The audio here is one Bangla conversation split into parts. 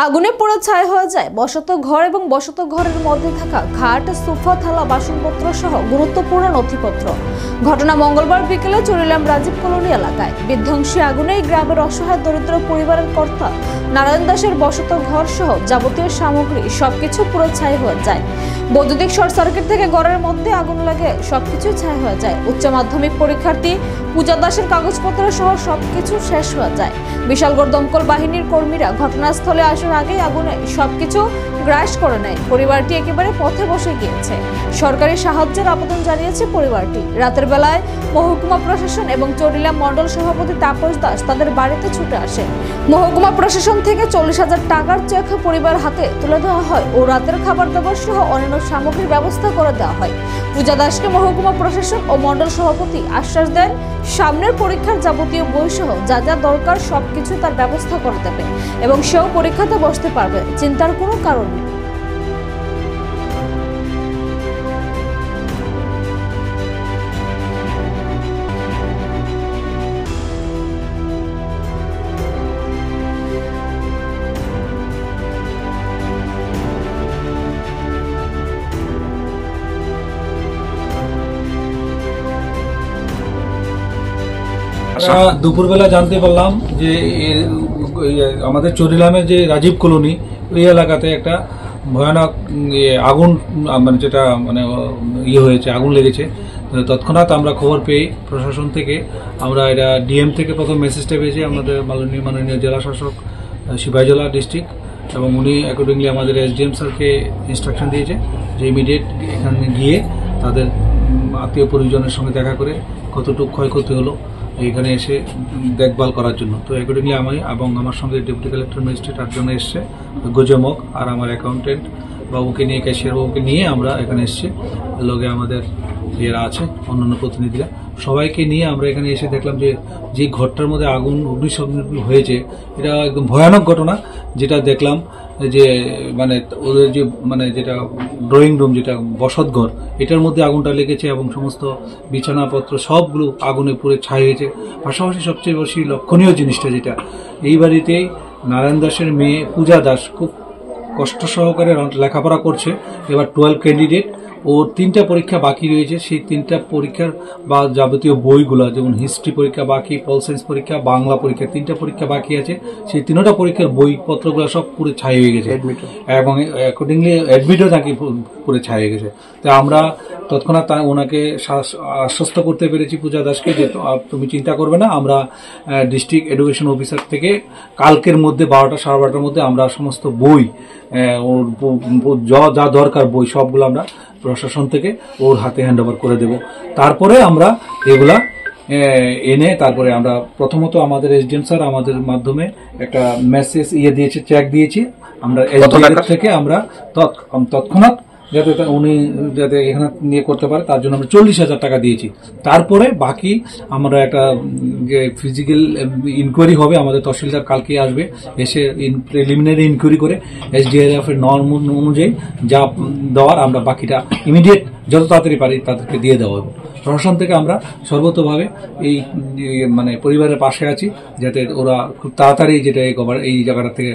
আগুনে পুড়ে ছাই হয়ে যায় বসত ঘর এবং বসত ঘরের মধ্যে থাকা খাট, সোফা, থালা, বাসনপত্র সহ গুরুত্বপূর্ণ নথিপত্র। ঘটনা মঙ্গলবার বিকেলে চরিলাম রাজীব কলোনি এলাকায়। বিধ্বংসী আগুনে গ্রামের অসহায় দরিদ্র পরিবারের কর্তা নারায়ণ দাসের বসত ঘর সহ যাবতীয় সামগ্রী সবকিছু পুরো ছাই হয়ে যায়। বৈদ্যুতিক শর্ট সার্কিট থেকে ঘরের মধ্যে আগুন লাগে সবকিছু ছাই হয়ে যায়। উচ্চ মাধ্যমিক পরীক্ষার্থী পূজা দাসের কাগজপত্র সহ সবকিছু শেষ হয়ে যায়। বিশালগড় দমকল বাহিনীর কর্মীরা ঘটনাস্থলে আসার আগেই আগুনে সবকিছু গ্রাস করে নেয়। পরিবারটি একেবারে পথে বসে গিয়েছে। সরকারি সাহায্যের আবেদন জানিয়েছে পরিবারটি। রাতের বেলায় মহকুমা প্রশাসন এবং চরিলাম মণ্ডল সভাপতি তাপস দাস তাদের বাড়িতে ছুটে আসে। মহকুমা প্রশাসন থেকে 40,000 টাকার চেক পরিবার হাতে তুলে দেওয়া হয় ও রাতের খাবার দাবার সহ অন্যান্য সামগ্রীর ব্যবস্থা করে দেওয়া হয়। পূজা দাসকে মহকুমা প্রশাসন ও মণ্ডল সভাপতি আশ্বাস দেন সামনের পরীক্ষার যাবতীয় বই সহ যা যা দরকার সবকিছু তার ব্যবস্থা করে দেবে এবং সেও পরীক্ষাতে বসতে পারবে। চিন্তার কোনো কারণ নেই। দুপুরবেলা জানতে পারলাম যে আমাদের চরিলামের যে রাজীব কলোনি ওই এলাকাতে একটা ভয়ানক আগুন মানে যেটা মানে হয়েছে, আগুন লেগেছে। তৎক্ষণাৎ আমরা খবর পেয়ে প্রশাসন থেকে আমরা এটা ডিএম থেকে প্রথম মেসেজটা পেয়েছি আমাদের মাননীয় জেলা শাসক সিপাহীজলা ডিস্ট্রিক্ট, এবং উনি অ্যাকর্ডিংলি আমাদের এসডিএম স্যারকে ইনস্ট্রাকশন দিয়েছে যে ইমিডিয়েট এখানে গিয়ে তাদের আত্মীয় পরিজনের সঙ্গে দেখা করে কতটুকু ক্ষয়ক্ষতি হলো এখানে এসে দেখভাল করার জন্য। তো অ্যাকর্ডিংলি আমি এবং আমার সঙ্গে ডেপুটি কালেক্টর ম্যাজিস্ট্রেট 8 জন এসছে, গোজমক আর আমার অ্যাকাউন্টেন্ট বাবুকে নিয়ে, ক্যাশিয়ার বাবুকে নিয়ে আমরা এখানে এসছি। লগে আমাদের এরা আছে অন্যান্য প্রতিনিধিরা, সবাইকে নিয়ে আমরা এখানে এসে দেখলাম যে ঘরটার মধ্যে আগুন অগ্নিসংযোগ হয়েছে এটা একদম ভয়ানক ঘটনা। যেটা দেখলাম যে মানে ওদের যে মানে যেটা ড্রয়িং রুম, যেটা বসত ঘর, এটার মধ্যে আগুনটা লেগেছে এবং সমস্ত বিছানাপত্র সবগুলো আগুনে পুড়ে ছাই হয়েছে। পাশাপাশি সবচেয়ে বেশি লক্ষণীয় জিনিসটা যেটা, এই বাড়িতেই নারায়ণ দাসের মেয়ে পূজা দাস খুব কষ্ট সহকারে লেখাপড়া করছে। এবার 12 ক্যান্ডিডেট, ওর 3টা পরীক্ষা বাকি রয়েছে। সেই 3টা পরীক্ষার বা যাবতীয় বইগুলো, যেমন হিস্ট্রি পরীক্ষা বাকি, পল সায়েন্স পরীক্ষা, বাংলা পরীক্ষা, 3টা পরীক্ষা বাকি আছে। সেই 3টা পরীক্ষার বইপত্রগুলো সব পুরো ছাই হয়ে গেছে এবং অ্যাকর্ডিংলি অ্যাডমিটও নাকি পুরো ছাই হয়ে গেছে। তো আমরা তৎক্ষণাৎ ওনাকে আশ্বস্ত করতে পেরেছি পূজা দাসকে যে তুমি চিন্তা করবে না, আমরা ডিস্ট্রিক্ট এডুকেশন অফিসার থেকে কালকের মধ্যে 12টা সাড়ে 12টার মধ্যে আমরা সমস্ত বই যা দরকার বই সবগুলো আমরা প্রশাসন থেকে ওর হাতে হ্যান্ড ওভার করে দেব। তারপরে আমরা এগুলা এনে তারপরে আমরা প্রথমত আমাদের এসডিএম স্যার আমাদের মাধ্যমে একটা মেসেজ দিয়েছে, চেক দিয়েছি আমরা এসডিএম থেকে। আমরা তৎক্ষণাৎ যাতে উনি যাতে এখানে নিয়ে করতে পারে তার জন্য আমরা 40,000 টাকা দিয়েছি। তারপরে বাকি আমরা একটা যে ফিজিক্যাল ইনকোয়ারি হবে, আমাদের তহসিলদার কালকে আসবে, এসে প্রিলিমিনারি ইনকোয়ারি করে এসডিআরএফ এর নর্ম অনুযায়ী যা দেওয়ার আমরা বাকিটা ইমিডিয়েট যত তাড়াতাড়ি পারি তাদেরকে দিয়ে দেওয়া হবে। প্রশাসন থেকে আমরা সর্বতভাবে এই মানে পরিবারের পাশে আছি যাতে ওরা খুব তাড়াতাড়ি যেটা এই জায়গাটা থেকে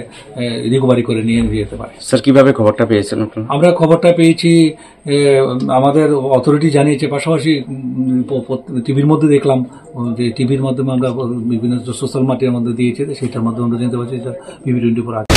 রিকভারি করে নিয়ে যেতে পারে। স্যার কিভাবে খবরটা পেয়েছেন? আমরা খবরটা পেয়েছি আমাদের অথরিটি জানিয়েছে, পাশাপাশি টিভির মধ্যে দেখলাম যে টিভির মাধ্যমে আমরা বিভিন্ন সোশ্যাল মিডিয়ার মধ্যে দিয়েছে, সেটার মাধ্যমে আমরা জানতে পারছি বিবি 24 আছে।